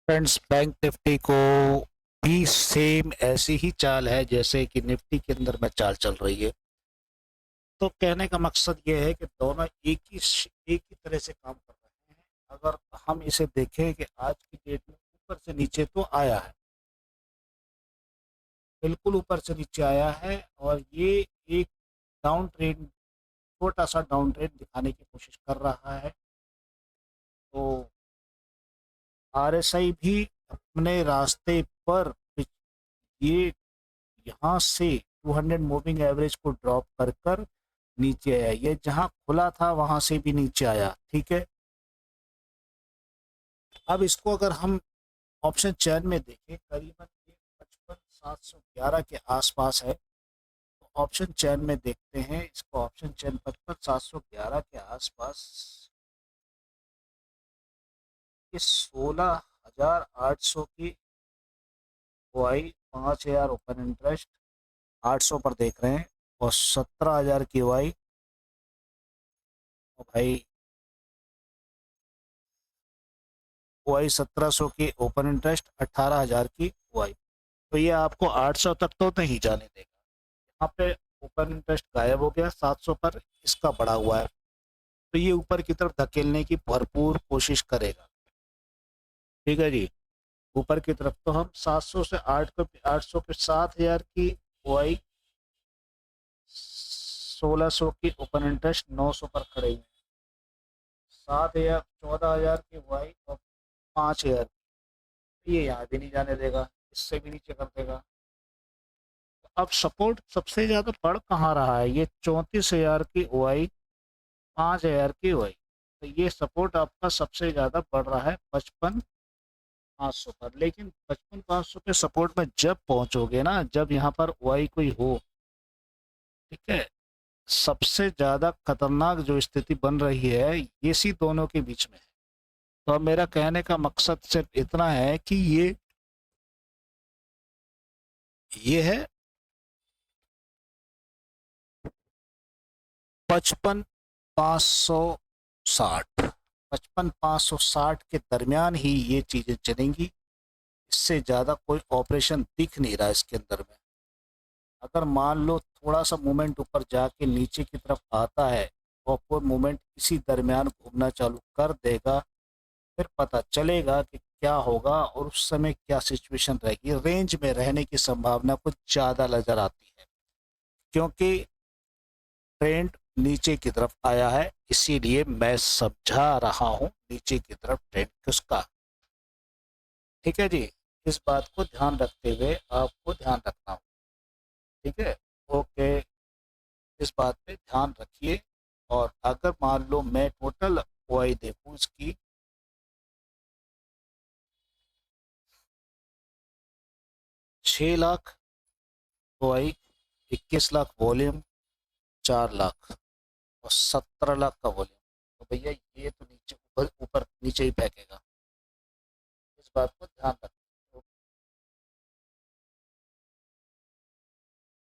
Friends, bank Nifty को भी same ऐसी ही चाल है जैसे कि निफ्टी के अंदर में चाल चल रही है। तो कहने का मकसद ये है कि दोनों एक ही तरह से काम कर रहे हैं। अगर हम इसे देखें कि आज की डेट में ऊपर से नीचे तो आया है, बिल्कुल ऊपर से नीचे आया है, और ये एक डाउन ट्रेंड, छोटा सा डाउन ट्रेंड दिखाने की कोशिश कर रहा है। तो आरएसआई भी अपने रास्ते पर ये यहाँ से 200 मूविंग एवरेज को ड्रॉप कर कर नीचे आया। ये जहाँ खुला था वहां से भी नीचे आया, ठीक है। अब इसको अगर हम ऑप्शन चैन में देखें, करीबन ये 55,711 के आसपास है। तो ऑप्शन चैन में देखते हैं इसको। ऑप्शन चैन 55,711 के आसपास ये 16,800 की बुआई, 5,000 ओपन इंटरेस्ट, 800 पर देख रहे हैं, और 17,000 की बुआई। और भाई बुआई 1700 की, ओपन इंटरेस्ट 18,000 की बुआई। तो ये आपको 800 तक तो नहीं जाने देगा। यहाँ पे ओपन इंटरेस्ट गायब हो गया, 700 पर इसका बढ़ा हुआ है। तो ये ऊपर की तरफ धकेलने की भरपूर कोशिश करेगा, ठीक है जी। ऊपर की तरफ तो हम 700 से 800 के 7,000 की बुआई, 1600 की ओपन इंटरेस्ट, 900 पर खड़े हुए हैं। 7,000, 14,000 की बुआई और 5,000, ये यहाँ भी नहीं जाने देगा, इससे भी नीचे कर देगा। अब सपोर्ट सबसे ज्यादा बढ़ कहाँ रहा है? ये 34,000 की ओआई, 5,000 की ओआई। तो ये सपोर्ट आपका सबसे ज्यादा बढ़ रहा है 55,500 पर। लेकिन 55,500 के सपोर्ट में जब पहुंचोगे ना, जब यहाँ पर ओआई कोई हो, ठीक है, सबसे ज्यादा खतरनाक जो स्थिति बन रही है ये इसी दोनों के बीच में है। तो अब मेरा कहने का मकसद सिर्फ इतना है कि ये है 55,560। 55,560 के दरमियान ही ये चीजें चलेंगी। इससे ज्यादा कोई ऑपरेशन दिख नहीं रहा इसके अंदर में। अगर मान लो थोड़ा सा मूवमेंट ऊपर जाके नीचे की तरफ आता है, और वो मूवमेंट इसी दरमियान घूमना चालू कर देगा, फिर पता चलेगा कि क्या होगा और उस समय क्या सिचुएशन रहेगी। रेंज में रहने की संभावना कुछ ज़्यादा नजर आती है, क्योंकि ट्रेंड नीचे की तरफ आया है। इसीलिए मैं समझा रहा हूँ नीचे की तरफ ट्रेंड किसका, ठीक है जी। इस बात को ध्यान रखते हुए आपको ध्यान रखना हो, ठीक है। ओके, इस बात पे ध्यान रखिए। और अगर मान लो मैं टोटल ओआई देखूं इसकी, 6 लाख ओआई, 21 लाख वॉल्यूम, 4 लाख, और 17 लाख का वॉल्यूम। तो भैया ये तो नीचे ऊपर ऊपर नीचे ही फेंकेगा। इस बात को ध्यान रखना।